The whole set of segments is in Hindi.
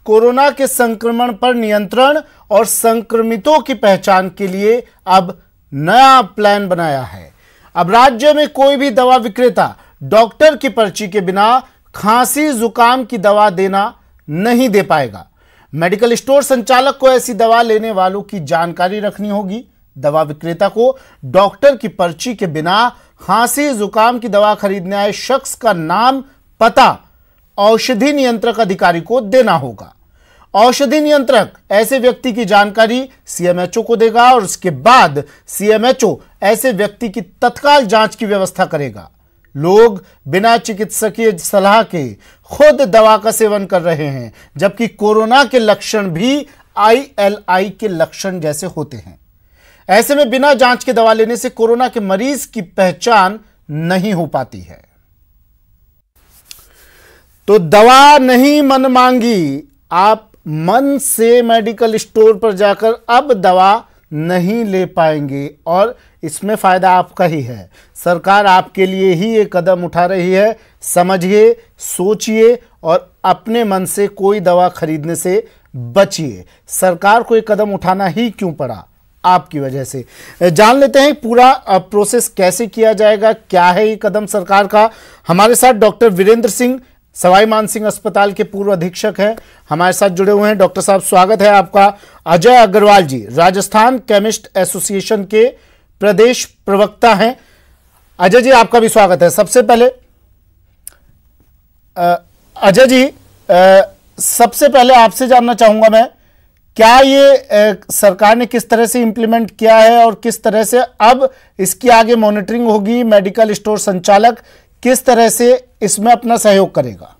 कोरोना के संक्रमण पर नियंत्रण और संक्रमितों की पहचान के लिए अब नया प्लान बनाया है। अब राज्य में कोई भी दवा विक्रेता डॉक्टर की पर्ची के बिना खांसी जुकाम की दवा देना नहीं दे पाएगा। मेडिकल स्टोर संचालक को ऐसी दवा लेने वालों की जानकारी रखनी होगी। दवा विक्रेता को डॉक्टर की पर्ची के बिना खांसी जुकाम की दवा खरीदने आए शख्स का नाम, पता औषधि नियंत्रक अधिकारी को देना होगा। औषधि नियंत्रक ऐसे व्यक्ति की जानकारी सीएमएचओ को देगा और उसके बाद सीएमएचओ ऐसे व्यक्ति की तत्काल जांच की व्यवस्था करेगा। लोग बिना चिकित्सकीय सलाह के खुद दवा का सेवन कर रहे हैं, जबकि कोरोना के लक्षण भी ILI के लक्षण जैसे होते हैं। ऐसे में बिना जांच के दवा लेने से कोरोना के मरीज की पहचान नहीं हो पाती है। तो दवा नहीं मन मांगी, आप मन से मेडिकल स्टोर पर जाकर अब दवा नहीं ले पाएंगे और इसमें फायदा आपका ही है। सरकार आपके लिए ही ये कदम उठा रही है। समझिए, सोचिए और अपने मन से कोई दवा खरीदने से बचिए। सरकार को ये कदम उठाना ही क्यों पड़ा? आपकी वजह से। जान लेते हैं पूरा प्रोसेस कैसे किया जाएगा, क्या है ये कदम सरकार का। हमारे साथ डॉक्टर वीरेंद्र सिंह, सवाई मानसिंह अस्पताल के पूर्व अधीक्षक हैं, हमारे साथ जुड़े हुए हैं। डॉक्टर साहब, स्वागत है आपका। अजय अग्रवाल जी, राजस्थान केमिस्ट एसोसिएशन के प्रदेश प्रवक्ता हैं। अजय जी, आपका भी स्वागत है। सबसे पहले अजय जी, सबसे पहले आपसे जानना चाहूंगा मैं, क्या ये सरकार ने किस तरह से इंप्लीमेंट किया है और किस तरह से अब इसकी आगे मॉनिटरिंग होगी? मेडिकल स्टोर संचालक किस तरह से इसमें अपना सहयोग करेगा?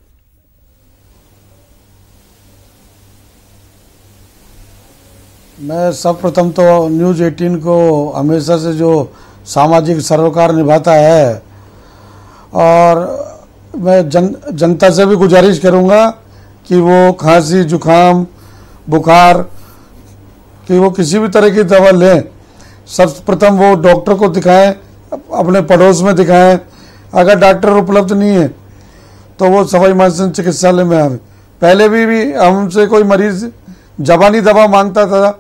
मैं सर्वप्रथम तो न्यूज़ 18 को हमेशा से जो सामाजिक सरोकार निभाता है, और मैं जनता से भी गुजारिश करूंगा कि वो खांसी जुकाम बुखार कि वो किसी भी तरह की दवा लें, सर्वप्रथम वो डॉक्टर को दिखाएं, अपने पड़ोस में दिखाएं। अगर डॉक्टर उपलब्ध नहीं है तो वो सवाई मानसिंह चिकित्सालय में आवे। पहले भी हमसे कोई मरीज जबानी दवा मांगता था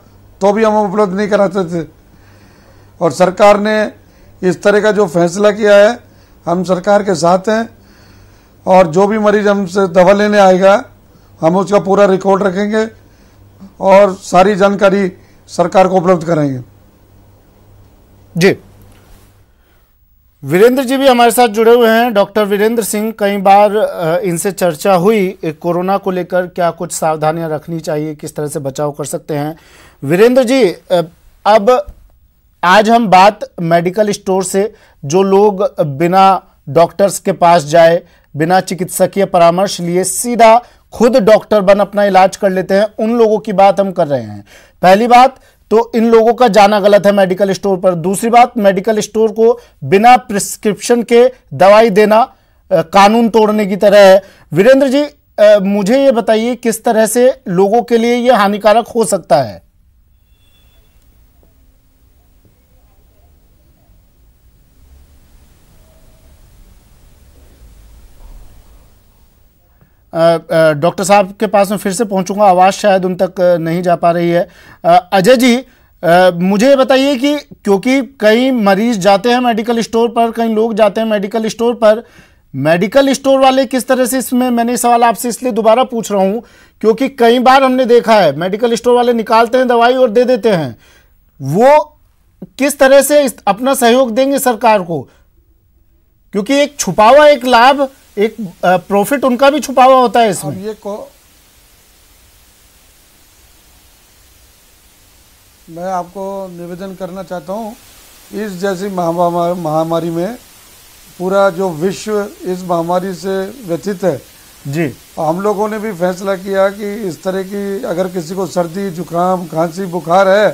तो भी हम उपलब्ध नहीं कराते थे, और सरकार ने इस तरह का जो फैसला किया है, हम सरकार के साथ हैं। और जो भी मरीज हमसे दवा लेने आएगा, हम उसका पूरा रिकॉर्ड रखेंगे और सारी जानकारी सरकार को उपलब्ध कराएंगे। जी, वीरेंद्र जी भी हमारे साथ जुड़े हुए हैं। डॉक्टर वीरेंद्र सिंह, कई बार इनसे चर्चा हुई कोरोना को लेकर, क्या कुछ सावधानियां रखनी चाहिए, किस तरह से बचाव कर सकते हैं? वीरेंद्र जी, अब आज हम बात मेडिकल स्टोर से, जो लोग बिना डॉक्टर्स के पास जाए, बिना चिकित्सकीय परामर्श लिए सीधा खुद डॉक्टर बन अपना इलाज कर लेते हैं, उन लोगों की बात हम कर रहे हैं। पहली बात तो इन लोगों का जाना गलत है मेडिकल स्टोर पर। दूसरी बात, मेडिकल स्टोर को बिना प्रिस्क्रिप्शन के दवाई देना कानून तोड़ने की तरह है। वीरेंद्र जी, मुझे ये बताइए, किस तरह से लोगों के लिए ये हानिकारक हो सकता है? डॉक्टर साहब के पास मैं फिर से पहुंचूंगा, आवाज़ शायद उन तक नहीं जा पा रही है। अजय जी, मुझे बताइए कि क्योंकि कई मरीज जाते हैं मेडिकल स्टोर पर, कई लोग जाते हैं मेडिकल स्टोर पर, मेडिकल स्टोर वाले किस तरह से इसमें, मैंने सवाल आपसे इसलिए दोबारा पूछ रहा हूं क्योंकि कई बार हमने देखा है मेडिकल स्टोर वाले निकालते हैं दवाई और दे देते हैं। वो किस तरह से अपना सहयोग देंगे सरकार को? क्योंकि एक छुपा हुआ एक लाभ, एक प्रॉफिट उनका भी छुपा हुआ होता है इसमें। मैं आपको निवेदन करना चाहता हूँ, इस जैसी महामारी में पूरा जो विश्व इस महामारी से व्यथित है जी, हम लोगों ने भी फैसला किया कि इस तरह की अगर किसी को सर्दी जुकाम खांसी बुखार है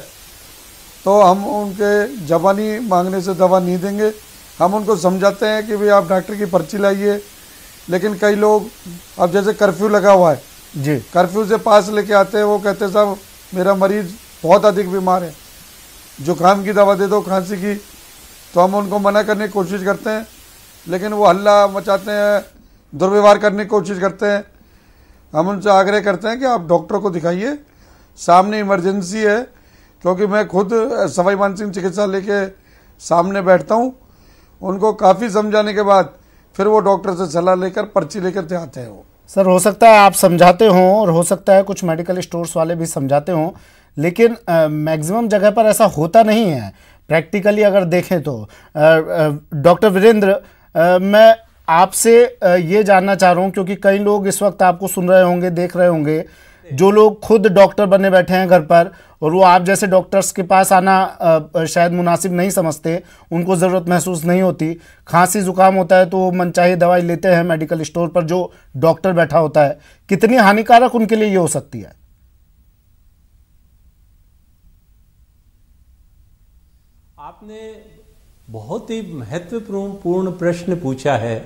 तो हम उनके जबानी मांगने से दवा नहीं देंगे। हम उनको समझाते हैं कि भाई आप डॉक्टर की पर्ची लाइए, लेकिन कई लोग, अब जैसे कर्फ्यू लगा हुआ है जी, कर्फ्यू से पास लेके आते हैं, वो कहते हैं साहब मेरा मरीज बहुत अधिक बीमार है, जुकाम की दवा दे दो, खांसी की, तो हम उनको मना करने की कोशिश करते हैं, लेकिन वो हल्ला मचाते हैं, दुर्व्यवहार करने की कोशिश करते हैं। हम उनसे आग्रह करते हैं कि आप डॉक्टर को दिखाइए, सामने इमरजेंसी है, क्योंकि मैं खुद सवाई मानसिंह चिकित्सालय के सामने बैठता हूं। उनको काफ़ी समझाने के बाद फिर वो डॉक्टर से सलाह लेकर पर्ची लेकर आते हैं। वो सर हो सकता है आप समझाते हों और हो सकता है कुछ मेडिकल स्टोर्स वाले भी समझाते हों, लेकिन मैक्सिमम जगह पर ऐसा होता नहीं है प्रैक्टिकली अगर देखें तो। डॉक्टर वीरेंद्र, मैं आपसे ये जानना चाह रहा हूँ, क्योंकि कई लोग इस वक्त आपको सुन रहे होंगे, देख रहे होंगे, जो लोग खुद डॉक्टर बने बैठे हैं घर पर और वो आप जैसे डॉक्टर्स के पास आना शायद मुनासिब नहीं समझते, उनको ज़रूरत महसूस नहीं होती। खांसी जुकाम होता है तो वो मनचाही दवाई लेते हैं मेडिकल स्टोर पर जो डॉक्टर बैठा होता है। कितनी हानिकारक उनके लिए ये हो सकती है? आपने बहुत ही महत्वपूर्ण प्रश्न पूछा है।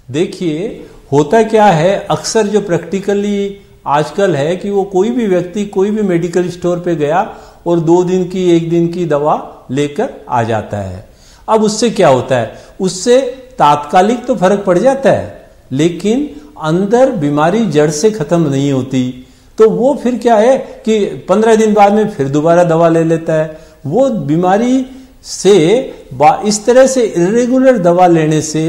देखिए, होता क्या है, अक्सर जो प्रैक्टिकली आजकल है कि वो कोई भी व्यक्ति कोई भी मेडिकल स्टोर पे गया और 2 दिन की 1 दिन की दवा लेकर आ जाता है। अब उससे क्या होता है, उससे तात्कालिक तो फर्क पड़ जाता है, लेकिन अंदर बीमारी जड़ से खत्म नहीं होती। तो वो फिर क्या है कि 15 दिन बाद में फिर दोबारा दवा ले लेता है। वो बीमारी से इस तरह से इरेगुलर दवा लेने से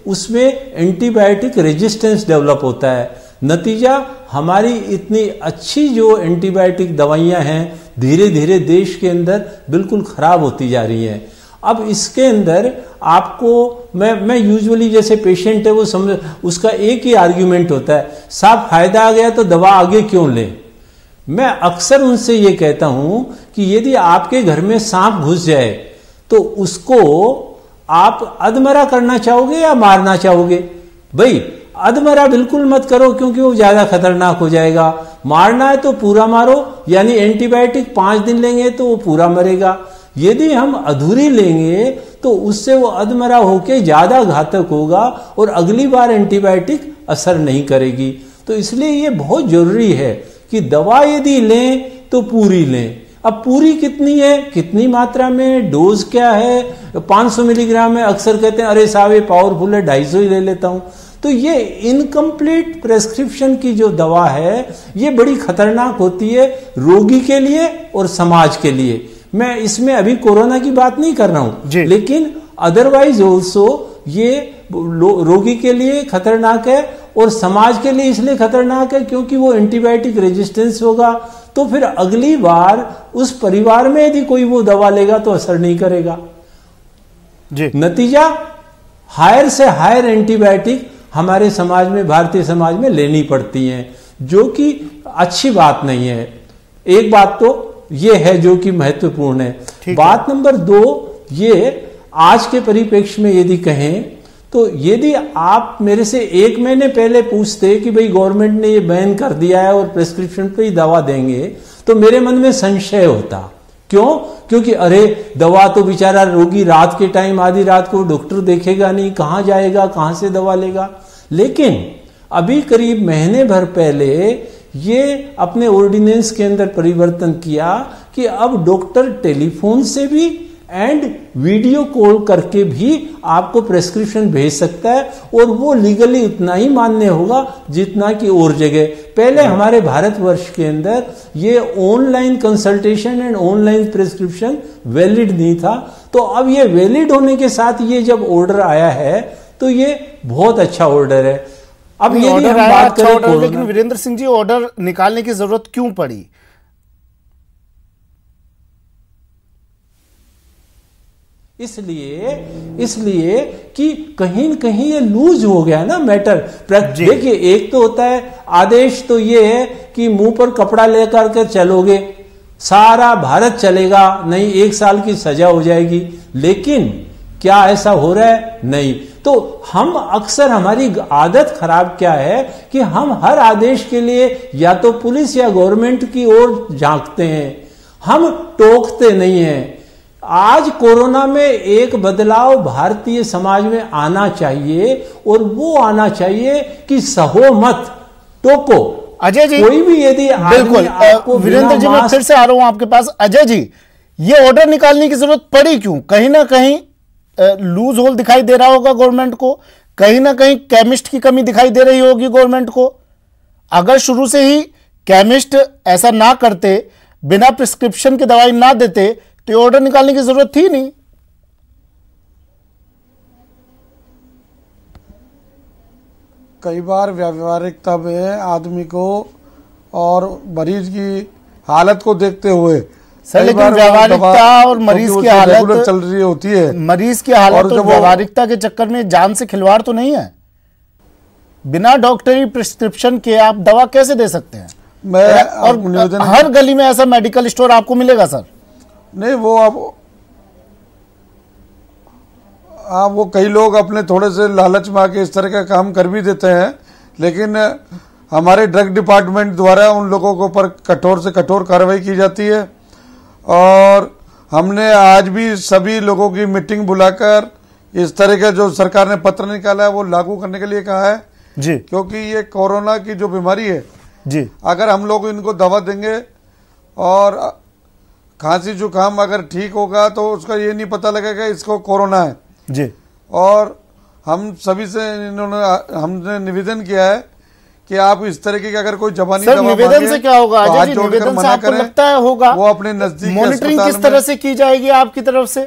उसमें एंटीबायोटिक रेजिस्टेंस डेवलप होता है। नतीजा हमारी इतनी अच्छी जो एंटीबायोटिक दवाइयां हैं धीरे धीरे देश के अंदर बिल्कुल खराब होती जा रही हैं। अब इसके अंदर आपको मैं यूजुअली जैसे पेशेंट है वो समझ, उसका एक ही आर्ग्यूमेंट होता है, साहब फायदा आ गया तो दवा आगे क्यों लें। मैं अक्सर उनसे ये कहता हूं कि यदि आपके घर में सांप घुस जाए तो उसको आप अधमरा करना चाहोगे या मारना चाहोगे? भाई अधमरा बिल्कुल मत करो, क्योंकि वो ज्यादा खतरनाक हो जाएगा। मारना है तो पूरा मारो, यानी एंटीबायोटिक 5 दिन लेंगे तो वो पूरा मरेगा। यदि हम अधूरी लेंगे तो उससे वो अधमरा होके ज्यादा घातक होगा और अगली बार एंटीबायोटिक असर नहीं करेगी। तो इसलिए ये बहुत जरूरी है कि दवा यदि लें तो पूरी लें। अब पूरी कितनी है, कितनी मात्रा में, डोज क्या है? 500 मिलीग्राम है, अक्सर कहते हैं अरे साहब ये पावरफुल है 250 ही ले लेता हूं। तो ये इनकम्प्लीट प्रेस्क्रिप्शन की जो दवा है ये बड़ी खतरनाक होती है रोगी के लिए और समाज के लिए। मैं इसमें अभी कोरोना की बात नहीं कर रहा हूं, लेकिन अदरवाइज ऑल्सो ये रोगी के लिए खतरनाक है और समाज के लिए इसलिए खतरनाक है क्योंकि वो एंटीबायोटिक रेजिस्टेंस होगा। तो फिर अगली बार उस परिवार में यदि कोई वो दवा लेगा तो असर नहीं करेगा जी। नतीजा हायर से हायर एंटीबायोटिक हमारे समाज में, भारतीय समाज में लेनी पड़ती हैं, जो कि अच्छी बात नहीं है। एक बात तो ये है जो कि महत्वपूर्ण है। बात नंबर 2, ये आज के परिप्रेक्ष्य में यदि कहें तो यदि आप मेरे से 1 महीने पहले पूछते कि भाई गवर्नमेंट ने ये बैन कर दिया है और प्रेस्क्रिप्शन पे ही दवा देंगे, तो मेरे मन में संशय होता। क्यों? क्योंकि अरे दवा तो बेचारा रोगी रात के टाइम, आधी रात को डॉक्टर देखेगा नहीं, कहां जाएगा, कहां से दवा लेगा। लेकिन अभी करीब महीने भर पहले ये अपने ऑर्डिनेंस के अंदर परिवर्तन किया कि अब डॉक्टर टेलीफोन से भी एंड वीडियो कॉल करके भी आपको प्रेस्क्रिप्शन भेज सकता है और वो लीगली उतना ही मान्य होगा जितना कि और जगह। पहले हमारे भारतवर्ष के अंदर ये online consultation and online prescription valid नहीं था। तो अब ये वैलिड होने के साथ ये जब ऑर्डर आया है तो ये बहुत अच्छा ऑर्डर है। अब ये हम बात करें, लेकिन वीरेंद्र सिंह जी ऑर्डर निकालने की जरूरत क्यों पड़ी? इसलिए कि कहीं न कहीं ये लूज हो गया ना मैटर। देखिए, एक तो होता है आदेश, तो ये है कि मुंह पर कपड़ा लेकर के चलोगे सारा भारत चलेगा, नहीं 1 साल की सजा हो जाएगी। लेकिन क्या ऐसा हो रहा है? नहीं। तो हम अक्सर, हमारी आदत खराब क्या है कि हम हर आदेश के लिए या तो पुलिस या गवर्नमेंट की ओर झांकते हैं, हम टोकते नहीं हैं। आज कोरोना में एक बदलाव भारतीय समाज में आना चाहिए और वो आना चाहिए कि सहो मत, टोको। अजय जी, कोई भी यदि बिल्कुल, वीरेंद्र जी मैं फिर से आ रहा हूं आपके पास। अजय जी, ये ऑर्डर निकालने की जरूरत पड़ी क्यों? कहीं ना कहीं लूज होल दिखाई दे रहा होगा गवर्नमेंट को, कहीं ना कहीं केमिस्ट की कमी दिखाई दे रही होगी गवर्नमेंट को। अगर शुरू से ही केमिस्ट ऐसा ना करते, बिना प्रिस्क्रिप्शन की दवाई ना देते, तो ये ऑर्डर निकालने की जरूरत थी नहीं। कई बार व्यावहारिकता में आदमी को और मरीज की हालत को देखते हुए, सर, लेकिन व्यावहारिकता और मरीज की हालत चल रही होती है, मरीज की हालत और व्यावहारिकता के चक्कर में जान से खिलवाड़ तो नहीं है। बिना डॉक्टरी प्रिस्क्रिप्शन के आप दवा कैसे दे सकते हैं? और हर गली में ऐसा मेडिकल स्टोर आपको मिलेगा सर? नहीं, वो वो कई लोग अपने थोड़े से लालच में आके इस तरह का काम कर भी देते हैं, लेकिन हमारे ड्रग डिपार्टमेंट द्वारा उन लोगों के ऊपर कठोर से कठोर कार्रवाई की जाती है। और हमने आज भी सभी लोगों की मीटिंग बुलाकर इस तरह का जो सरकार ने पत्र निकाला है वो लागू करने के लिए कहा है जी, क्योंकि ये कोरोना की जो बीमारी है जी, अगर हम लोग इनको दवा देंगे और खांसी जुकाम अगर ठीक होगा तो उसका ये नहीं पता लगेगा इसको कोरोना है जी। और हम सभी से हमने निवेदन किया है कि आप इस तरीके की अगर कोई जबानी दवा निवेदन से क्या होगा? तो अजय जी, निवेदन से आपको लगता है होगा वो अपने नजदीक मॉनिटरिंग किस तरह से की जाएगी आपकी तरफ से?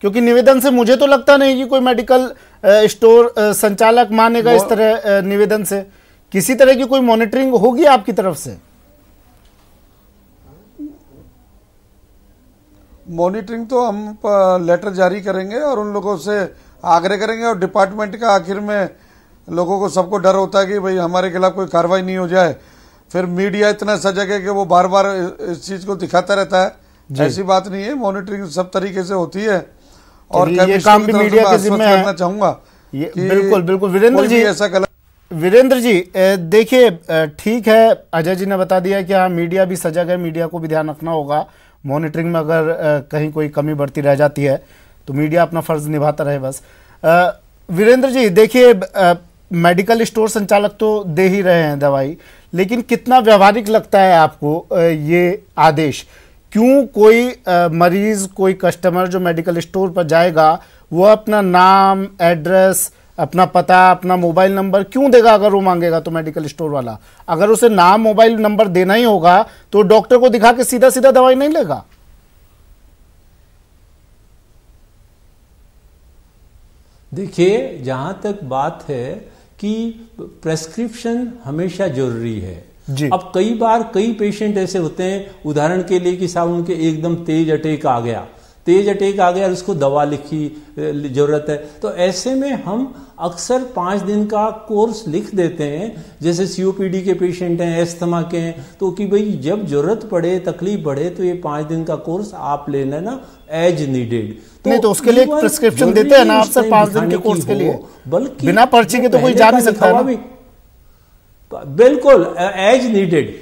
क्योंकि निवेदन से मुझे तो लगता नहीं कि कोई मेडिकल स्टोर संचालक मानेगा इस तरह निवेदन से। किसी तरह की कोई मॉनिटरिंग होगी आपकी तरफ से? मॉनिटरिंग तो हम लेटर जारी करेंगे और उन लोगों से आग्रह करेंगे, और डिपार्टमेंट का आखिर में लोगों को सबको डर होता है कि भाई हमारे खिलाफ कोई कार्रवाई नहीं हो जाए। फिर मीडिया इतना सजग है कि वो बार बार इस चीज को दिखाता रहता है। ऐसी बात नहीं है, मॉनिटरिंग सब तरीके से होती है और ये काम भी मीडिया के जिम्मे है। करना चाहूंगा बिल्कुल बिल्कुल। वीरेंद्र जी, ऐसा गलत, वीरेंद्र जी देखिए, ठीक है, अजय जी ने बता दिया कि हाँ मीडिया भी सजग है, मीडिया को भी ध्यान रखना होगा। मॉनिटरिंग में अगर कहीं कोई कमी बढ़ती रह जाती है तो मीडिया अपना फर्ज निभाता रहे बस। वीरेंद्र जी देखिए, मेडिकल स्टोर संचालक तो दे ही रहे हैं दवाई, लेकिन कितना व्यवहारिक लगता है आपको ये आदेश? क्यों कोई मरीज, कोई कस्टमर जो मेडिकल स्टोर पर जाएगा वो अपना नाम, एड्रेस, अपना पता, अपना मोबाइल नंबर क्यों देगा? अगर वो मांगेगा तो मेडिकल स्टोर वाला, अगर उसे नाम, मोबाइल नंबर देना ही होगा तो डॉक्टर को दिखा के सीधा सीधा दवाई नहीं लेगा। देखिए, जहां तक बात है कि प्रेस्क्रिप्शन हमेशा जरूरी है जी। अब कई बार कई पेशेंट ऐसे होते हैं, उदाहरण के लिए कि साहब उनके एकदम तेज अटैक आ गया और उसको दवा लिखी जरूरत है, तो ऐसे में हम अक्सर 5 दिन का कोर्स लिख देते हैं। जैसे सीओपीडी के पेशेंट हैं, एस्थमा के हैं, तो कि भाई जब जरूरत पड़े, तकलीफ बढ़े तो ये 5 दिन का कोर्स आप ले लेना एज नीडेड। नहीं तो उसके लिए प्रिस्क्रिप्शन देते हैं ना आप सर 5 दिन के कोर्स के लिए, बल्कि बिना पर्ची के तो कोई जा नहीं सकता है। बिल्कुल एज नीडेड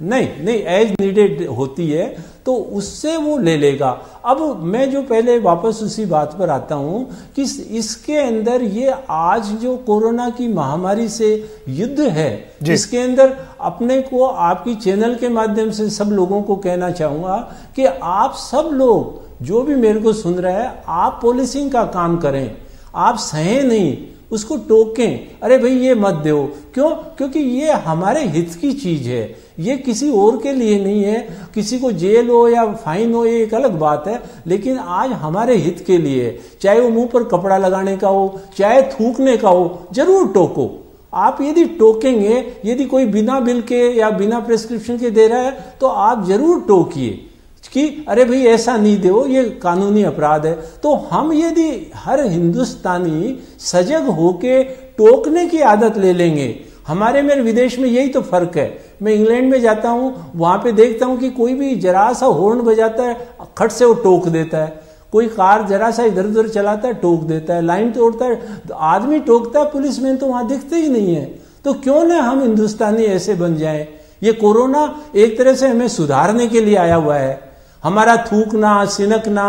नहीं एज नीडेड होती है तो उससे वो ले लेगा। अब मैं जो पहले वापस उसी बात पर आता हूं कि इसके अंदर ये आज जो कोरोना की महामारी से युद्ध है, इसके अंदर अपने को आपकी चैनल के माध्यम से सब लोगों को कहना चाहूंगा कि आप सब लोग जो भी मेरे को सुन रहे हैं, आप पॉलिसिंग का काम करें, आप सहे नहीं, उसको टोकें, अरे भाई ये मत दो। क्यों? क्योंकि ये हमारे हित की चीज है, ये किसी और के लिए नहीं है। किसी को जेल हो या फाइन हो ये एक अलग बात है, लेकिन आज हमारे हित के लिए, चाहे वो मुंह पर कपड़ा लगाने का हो, चाहे थूकने का हो, जरूर टोको। आप यदि टोकेंगे, यदि कोई बिना बिल के या बिना प्रेस्क्रिप्शन के दे रहा है तो आप जरूर टोकिए कि अरे भाई ऐसा नहीं दो, ये कानूनी अपराध है। तो हम यदि हर हिंदुस्तानी सजग होके टोकने की आदत ले लेंगे, हमारे में विदेश में यही तो फर्क है। मैं इंग्लैंड में जाता हूं, वहां पे देखता हूं कि कोई भी जरा सा हॉर्न बजाता है, खट से वो टोक देता है। कोई कार जरा सा इधर उधर चलाता है, टोक देता है। लाइन तोड़ता है, आदमी टोकता है, पुलिसमैन तो वहां दिखते ही नहीं है। तो क्यों ना हम हिंदुस्तानी ऐसे बन जाएं? ये कोरोना एक तरह से हमें सुधारने के लिए आया हुआ है। हमारा थूकना, सिनकना,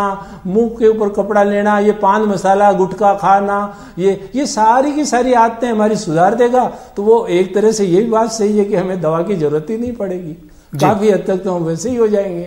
मुंह के ऊपर कपड़ा लेना, ये पान मसाला गुटखा खाना, ये सारी की सारी आदतें हमारी सुधार देगा। तो वो एक तरह से यही बात सही है कि हमें दवा की जरूरत ही नहीं पड़ेगी, काफी हद तक तो हम वैसे ही हो जाएंगे।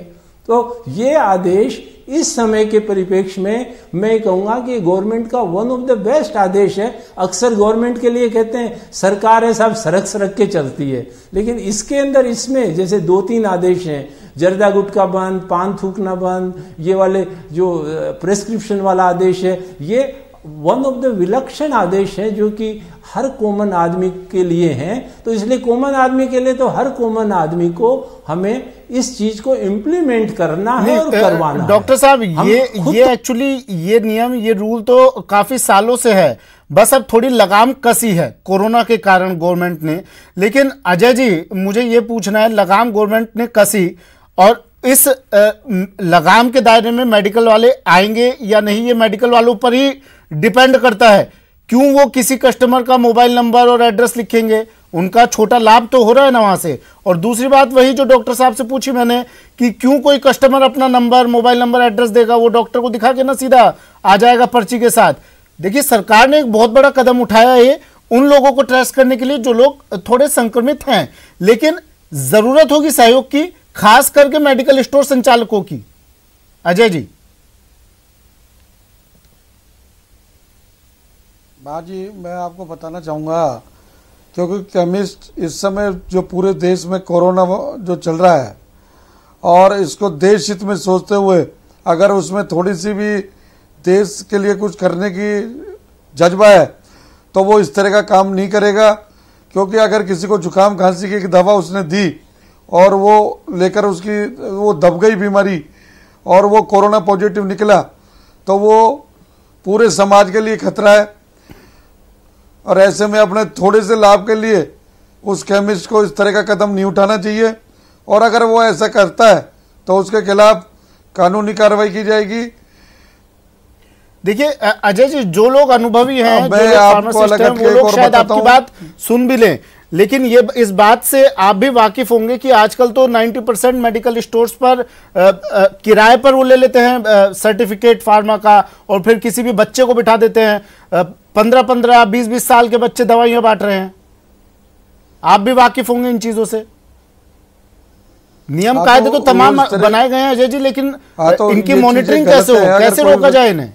तो ये आदेश इस समय के परिप्रेक्ष्य में मैं कहूंगा कि गवर्नमेंट का वन ऑफ द बेस्ट आदेश है। अक्सर गवर्नमेंट के लिए कहते हैं सरकार है साहब सड़क सड़क के चलती है, लेकिन इसके अंदर इसमें जैसे 2-3 आदेश हैं, जर्दा गुटखा बंद, पान थूकना बंद, ये वाले जो प्रेस्क्रिप्शन वाला आदेश है, ये वन ऑफ द विलक्षण आदेश है जो कि हर कॉमन आदमी के लिए हैं। तो इसलिए कॉमन आदमी के लिए तो हर कॉमन आदमी को हमें इस चीज को इम्प्लीमेंट करना है और करवाना है। डॉक्टर साहब ये एक्चुअली ये नियम, ये रूल तो काफी सालों से है, बस अब थोड़ी लगाम कसी है कोरोना के कारण गवर्नमेंट ने। लेकिन अजय जी मुझे ये पूछना है, लगाम गवर्नमेंट ने कसी और इस लगाम के दायरे में मेडिकल वाले आएंगे या नहीं, ये मेडिकल वालों पर ही डिपेंड करता है। क्यों वो किसी कस्टमर का मोबाइल नंबर और एड्रेस लिखेंगे, उनका छोटा लाभ तो हो रहा है ना वहां से। और दूसरी बात वही जो डॉक्टर साहब से पूछी मैंने कि क्यों कोई कस्टमर अपना नंबर, मोबाइल नंबर, एड्रेस देगा, वो डॉक्टर को दिखा के ना सीधा आ जाएगा पर्ची के साथ। देखिए सरकार ने एक बहुत बड़ा कदम उठाया है उन लोगों को ट्रेस करने के लिए जो लोग थोड़े संक्रमित हैं, लेकिन जरूरत होगी सहयोग की, खास करके मेडिकल स्टोर संचालकों की। अजय जी। बाजी मैं आपको बताना चाहूँगा, क्योंकि केमिस्ट इस समय जो पूरे देश में कोरोना जो चल रहा है और इसको देश हित में सोचते हुए अगर उसमें थोड़ी सी भी देश के लिए कुछ करने की जज्बा है तो वो इस तरह का काम नहीं करेगा। क्योंकि अगर किसी को जुकाम खांसी की दवा उसने दी और वो लेकर उसकी वो दब गई बीमारी और वो कोरोना पॉजिटिव निकला तो वो पूरे समाज के लिए खतरा है। और ऐसे में अपने थोड़े से लाभ के लिए उस केमिस्ट को इस तरह का कदम नहीं उठाना चाहिए, और अगर वो ऐसा करता है तो उसके खिलाफ कानूनी कार्रवाई की जाएगी। देखिए अजय जी, जो लोग अनुभवी हैं, जो लोग फार्मासिस्ट हैं, वो लोग शायद आपकी बात सुन भी लें, लेकिन ये इस बात से आप भी वाकिफ होंगे कि आजकल तो 90% मेडिकल स्टोर्स पर किराए पर वो ले लेते हैं सर्टिफिकेट फार्मा का, और फिर किसी भी बच्चे को बिठा देते हैं। 15-15, 20-20 साल के बच्चे दवाइयां बांट रहे हैं। आप भी वाकिफ होंगे इन चीजों से। नियम कायदे तो तमाम बनाए गए हैं अजय जी, लेकिन इनकी मॉनिटरिंग कैसे हो, कैसे रोका जाए इन्हें?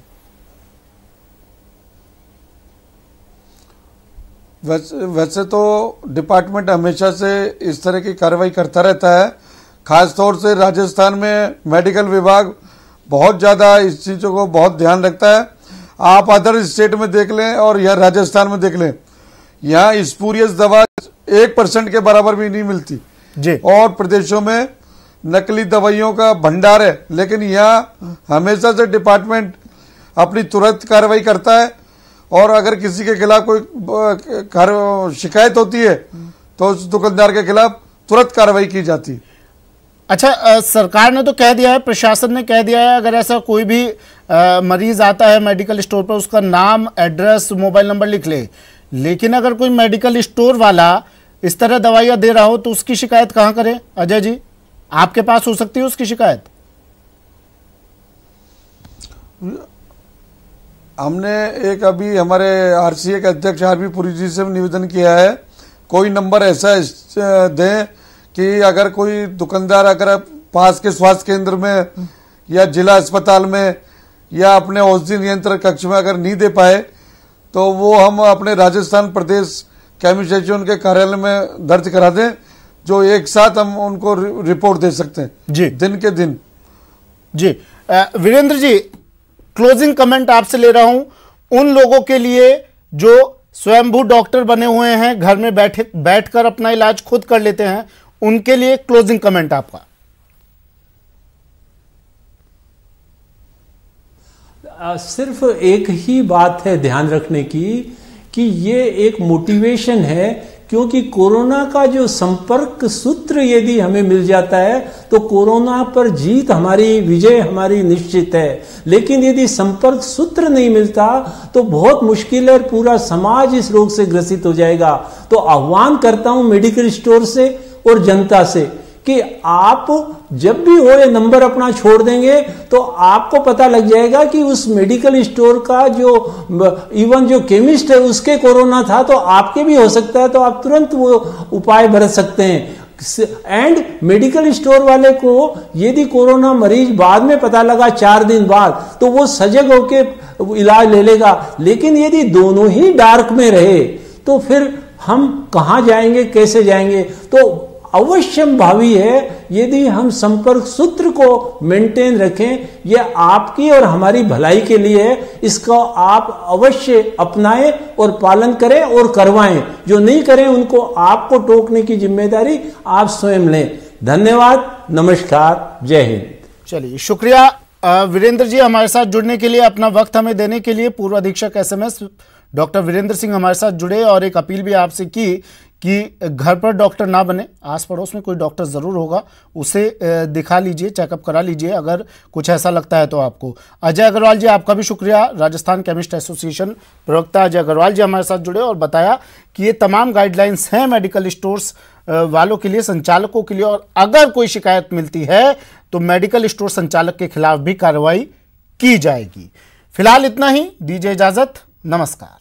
वैसे तो डिपार्टमेंट हमेशा से इस तरह की कार्रवाई करता रहता है। खासतौर से राजस्थान में मेडिकल विभाग बहुत ज़्यादा इस चीज़ों को बहुत ध्यान रखता है। आप अदर स्टेट में देख लें और यहाँ राजस्थान में देख लें, यहाँ स्पूरियस दवा 1% के बराबर भी नहीं मिलती जी। और प्रदेशों में नकली दवाइयों का भंडार है, लेकिन यहाँ हमेशा से डिपार्टमेंट अपनी तुरंत कार्रवाई करता है। और अगर किसी के खिलाफ कोई शिकायत होती है तो उस दुकानदार के खिलाफ तुरंत कार्रवाई की जाती है। अच्छा, सरकार ने तो कह दिया है, प्रशासन ने कह दिया है, अगर ऐसा कोई भी मरीज आता है मेडिकल स्टोर पर उसका नाम, एड्रेस, मोबाइल नंबर लिख ले। लेकिन अगर कोई मेडिकल स्टोर वाला इस तरह दवाइयां दे रहा हो तो उसकी शिकायत कहां करें? अजय जी, आपके पास हो सकती है उसकी शिकायत? हमने एक अभी हमारे आरसीए के अध्यक्ष आरबी पुरी जी से निवेदन किया है, कोई नंबर ऐसा दें कि अगर कोई दुकानदार अगर पास के स्वास्थ्य केंद्र में या जिला अस्पताल में या अपने औषधि नियंत्रण कक्ष में अगर नहीं दे पाए तो वो हम अपने राजस्थान प्रदेश केमिस्ट एसोसिएशन के कार्यालय में दर्ज करा दें, जो एक साथ हम उनको रिपोर्ट दे सकते हैं जी, दिन के दिन। जी वीरेंद्र जी, क्लोजिंग कमेंट आपसे ले रहा हूं उन लोगों के लिए जो स्वयंभू डॉक्टर बने हुए हैं, घर में बैठकर अपना इलाज खुद कर लेते हैं, उनके लिए क्लोजिंग कमेंट आपका। सिर्फ एक ही बात है ध्यान रखने की कि ये एक मोटिवेशन है, क्योंकि कोरोना का जो संपर्क सूत्र यदि हमें मिल जाता है तो कोरोना पर जीत हमारी, विजय हमारी निश्चित है। लेकिन यदि संपर्क सूत्र नहीं मिलता तो बहुत मुश्किल है, पूरा समाज इस रोग से ग्रसित हो जाएगा। तो आह्वान करता हूं मेडिकल स्टोर से और जनता से कि आप जब भी हो ये नंबर अपना छोड़ देंगे तो आपको पता लग जाएगा कि उस मेडिकल स्टोर का जो इवन जो केमिस्ट है उसके कोरोना था तो आपके भी हो सकता है, तो आप तुरंत वो उपाय बरत सकते हैं। एंड मेडिकल स्टोर वाले को यदि कोरोना मरीज बाद में पता लगा 4 दिन बाद, तो वो सजग होके इलाज ले लेगा। लेकिन यदि दोनों ही डार्क में रहे तो फिर हम कहां जाएंगे, कैसे जाएंगे? तो अवश्यम भावी है यदि हम संपर्क सूत्र को मेंटेन रखें, यह आपकी और हमारी भलाई के लिए है। इसको आप अवश्य अपनाएं और पालन करें और करवाएं। जो नहीं करें उनको आपको टोकने की जिम्मेदारी आप स्वयं लें। धन्यवाद, नमस्कार, जय हिंद। चलिए, शुक्रिया वीरेंद्र जी हमारे साथ जुड़ने के लिए, अपना वक्त हमें देने के लिए। पूर्व अधीक्षक SMS डॉक्टर वीरेंद्र सिंह हमारे साथ जुड़े और एक अपील भी आपसे की कि घर पर डॉक्टर ना बने, आस पड़ोस में कोई डॉक्टर ज़रूर होगा, उसे दिखा लीजिए, चेकअप करा लीजिए अगर कुछ ऐसा लगता है तो आपको। अजय अग्रवाल जी आपका भी शुक्रिया, राजस्थान केमिस्ट एसोसिएशन प्रवक्ता अजय अग्रवाल जी हमारे साथ जुड़े और बताया कि ये तमाम गाइडलाइंस हैं मेडिकल स्टोर्स वालों के लिए, संचालकों के लिए, और अगर कोई शिकायत मिलती है तो मेडिकल स्टोर संचालक के खिलाफ भी कार्रवाई की जाएगी। फिलहाल इतना ही, दीजिए इजाजत, नमस्कार।